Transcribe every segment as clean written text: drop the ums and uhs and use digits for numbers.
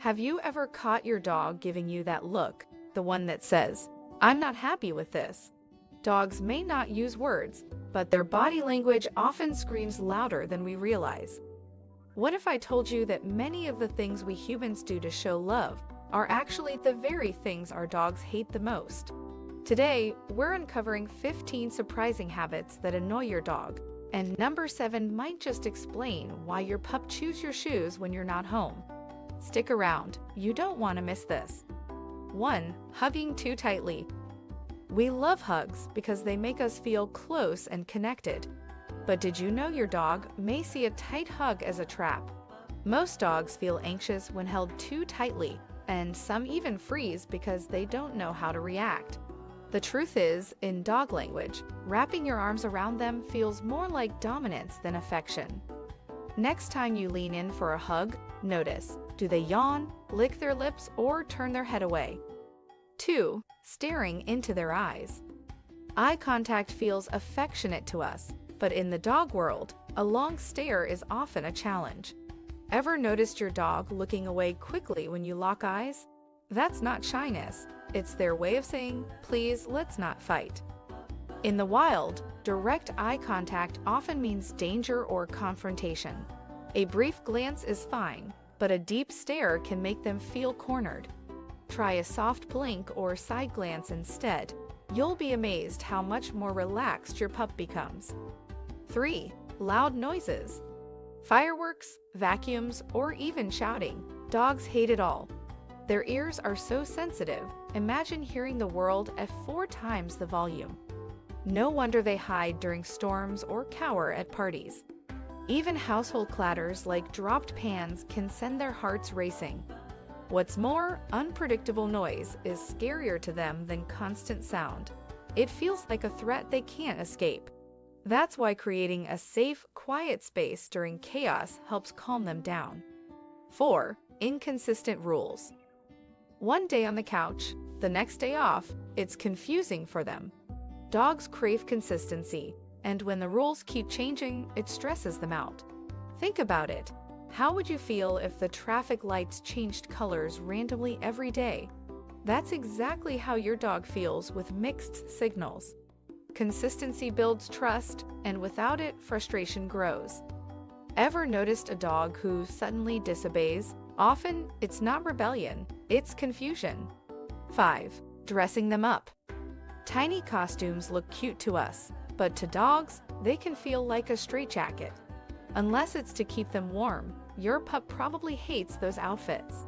Have you ever caught your dog giving you that look, the one that says, "I'm not happy with this"? Dogs may not use words, but their body language often screams louder than we realize. What if I told you that many of the things we humans do to show love are actually the very things our dogs hate the most? Today, we're uncovering 15 surprising habits that annoy your dog, and number 7 might just explain why your pup chews your shoes when you're not home. Stick around, you don't want to miss this. 1. Hugging too tightly. We love hugs because they make us feel close and connected. But did you know your dog may see a tight hug as a trap? Most dogs feel anxious when held too tightly, and some even freeze because they don't know how to react. The truth is, in dog language, wrapping your arms around them feels more like dominance than affection. Next time you lean in for a hug, notice, do they yawn, lick their lips, or turn their head away? 2. Staring into their eyes. Eye contact feels affectionate to us, but in the dog world, a long stare is often a challenge. Ever noticed your dog looking away quickly when you lock eyes? That's not shyness. It's their way of saying, "Please, let's not fight." In the wild, direct eye contact often means danger or confrontation. A brief glance is fine, but a deep stare can make them feel cornered. Try a soft blink or side glance instead. You'll be amazed how much more relaxed your pup becomes. 3. Loud noises. Fireworks, vacuums, or even shouting. Dogs hate it all. Their ears are so sensitive, imagine hearing the world at 4 times the volume. No wonder they hide during storms or cower at parties. Even household clatters like dropped pans can send their hearts racing. What's more, unpredictable noise is scarier to them than constant sound. It feels like a threat they can't escape. That's why creating a safe, quiet space during chaos helps calm them down. 4. Inconsistent rules. One day on the couch, the next day off, it's confusing for them. Dogs crave consistency, and when the rules keep changing, it stresses them out. Think about it. How would you feel if the traffic lights changed colors randomly every day? That's exactly how your dog feels with mixed signals. Consistency builds trust, and without it, frustration grows. Ever noticed a dog who suddenly disobeys? Often, it's not rebellion, it's confusion. 5. Dressing them up. Tiny costumes look cute to us, but to dogs, they can feel like a straitjacket. Unless it's to keep them warm, your pup probably hates those outfits.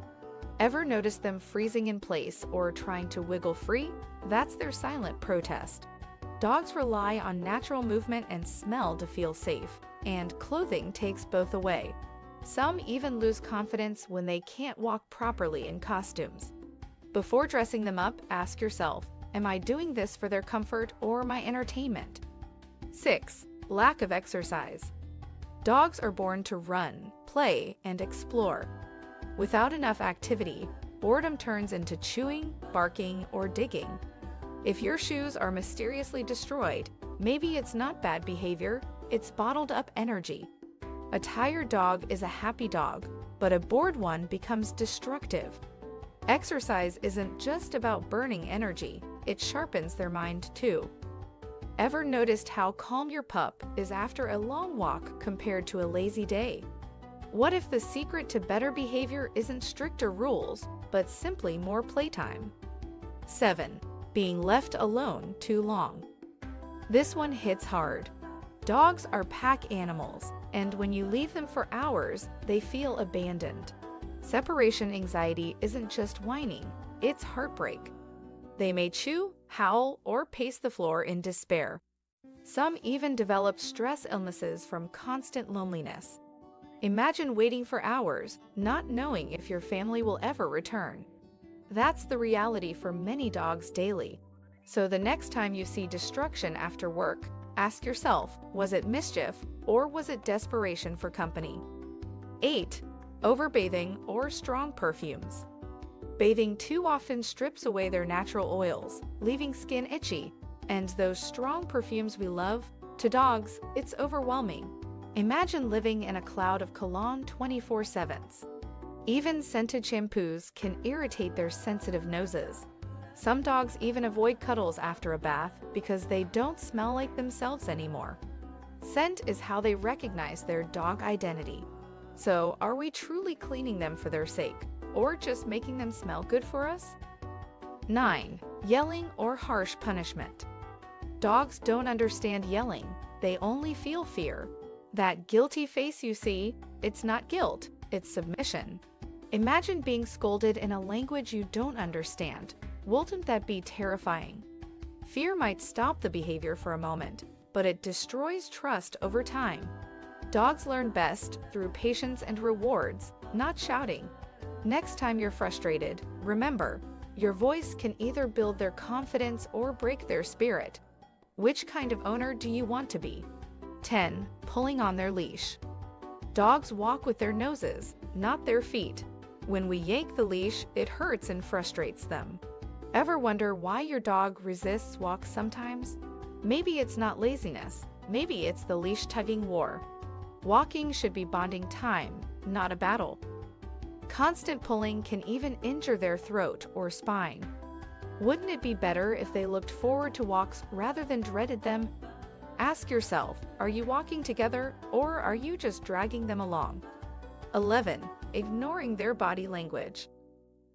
Ever notice them freezing in place or trying to wiggle free? That's their silent protest. Dogs rely on natural movement and smell to feel safe, and clothing takes both away. Some even lose confidence when they can't walk properly in costumes. Before dressing them up, ask yourself, am I doing this for their comfort or my entertainment? 6. Lack of exercise. Dogs are born to run, play, and explore. Without enough activity, boredom turns into chewing, barking, or digging. If your shoes are mysteriously destroyed, maybe it's not bad behavior, it's bottled up energy. A tired dog is a happy dog, but a bored one becomes destructive. Exercise isn't just about burning energy, it sharpens their mind too. Ever noticed how calm your pup is after a long walk compared to a lazy day? What if the secret to better behavior isn't stricter rules, but simply more playtime? 7. Being left alone too long. This one hits hard. Dogs are pack animals, and when you leave them for hours, they feel abandoned. Separation anxiety isn't just whining, it's heartbreak. They may chew, howl, or pace the floor in despair. Some even develop stress illnesses from constant loneliness. Imagine waiting for hours, not knowing if your family will ever return. That's the reality for many dogs daily. So the next time you see destruction after work, ask yourself, was it mischief or was it desperation for company? 8. Overbathing or strong perfumes. Bathing too often strips away their natural oils, leaving skin itchy, and those strong perfumes we love, to dogs, it's overwhelming. Imagine living in a cloud of cologne 24/7. Even scented shampoos can irritate their sensitive noses. Some dogs even avoid cuddles after a bath because they don't smell like themselves anymore. Scent is how they recognize their dog identity. So, are we truly cleaning them for their sake, or just making them smell good for us? 9. Yelling or harsh punishment. Dogs don't understand yelling, they only feel fear. That guilty face you see, it's not guilt, it's submission. Imagine being scolded in a language you don't understand. Wouldn't that be terrifying? Fear might stop the behavior for a moment, but it destroys trust over time. Dogs learn best through patience and rewards, not shouting. Next time you're frustrated, remember, your voice can either build their confidence or break their spirit. Which kind of owner do you want to be? 10. Pulling on their leash. Dogs walk with their noses, not their feet. When we yank the leash, it hurts and frustrates them. Ever wonder why your dog resists walks sometimes? Maybe it's not laziness, maybe it's the leash tugging war. Walking should be bonding time, not a battle. Constant pulling can even injure their throat or spine. Wouldn't it be better if they looked forward to walks rather than dreaded them? Ask yourself, are you walking together or are you just dragging them along? 11. Ignoring their body language.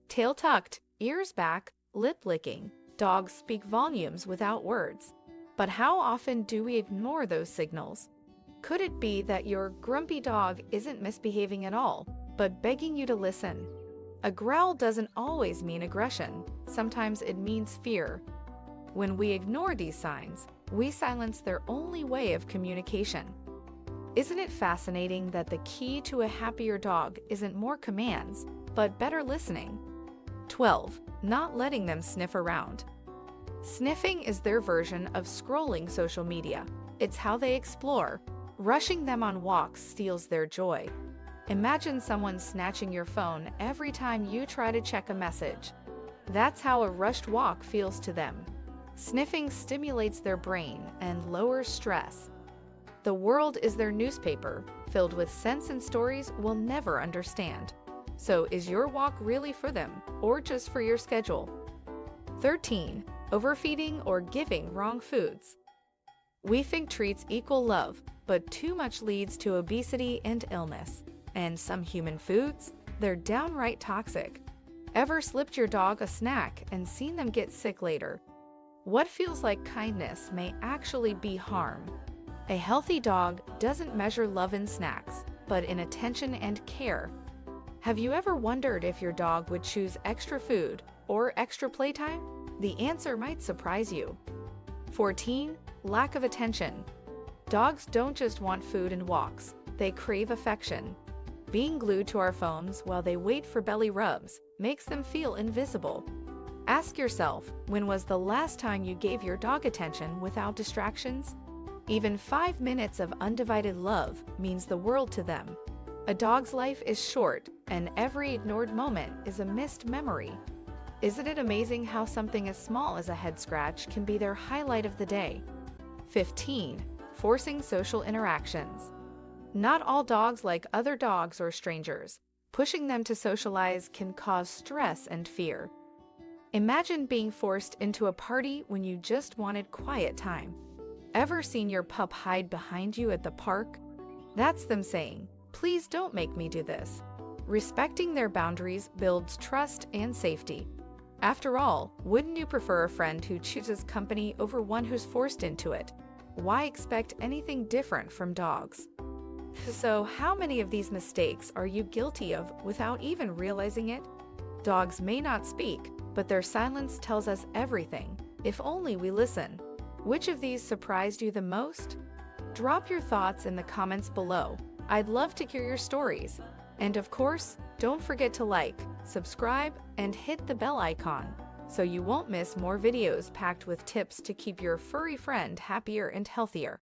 Tail tucked, ears back, lip licking. Dogs speak volumes without words. But how often do we ignore those signals? Could it be that your grumpy dog isn't misbehaving at all, but begging you to listen? A growl doesn't always mean aggression. Sometimes it means fear. When we ignore these signs, we silence their only way of communication. Isn't it fascinating that the key to a happier dog isn't more commands, but better listening? 12. Not letting them sniff around. Sniffing is their version of scrolling social media. It's how they explore. Rushing them on walks steals their joy. Imagine someone snatching your phone every time you try to check a message. That's how a rushed walk feels to them. Sniffing stimulates their brain and lowers stress. The world is their newspaper, filled with scents and stories we'll never understand. So is your walk really for them, or just for your schedule? 13. Overfeeding or giving wrong foods. We think treats equal love, but too much leads to obesity and illness. And some human foods, they're downright toxic. Ever slipped your dog a snack and seen them get sick later? What feels like kindness may actually be harm. A healthy dog doesn't measure love in snacks, but in attention and care. Have you ever wondered if your dog would choose extra food or extra playtime? The answer might surprise you. 14. Lack of attention. Dogs don't just want food and walks, they crave affection. Being glued to our phones while they wait for belly rubs makes them feel invisible. Ask yourself, when was the last time you gave your dog attention without distractions? Even 5 minutes of undivided love means the world to them. A dog's life is short, and every ignored moment is a missed memory. Isn't it amazing how something as small as a head scratch can be their highlight of the day? 15. Forcing social interactions. Not all dogs like other dogs or strangers. Pushing them to socialize can cause stress and fear. Imagine being forced into a party when you just wanted quiet time. Ever seen your pup hide behind you at the park? That's them saying, "Please don't make me do this." Respecting their boundaries builds trust and safety. After all, wouldn't you prefer a friend who chooses company over one who's forced into it? Why expect anything different from dogs? So, how many of these mistakes are you guilty of without even realizing it? Dogs may not speak, but their silence tells us everything, if only we listen. Which of these surprised you the most? Drop your thoughts in the comments below. I'd love to hear your stories. And of course, don't forget to like, subscribe, and hit the bell icon so you won't miss more videos packed with tips to keep your furry friend happier and healthier.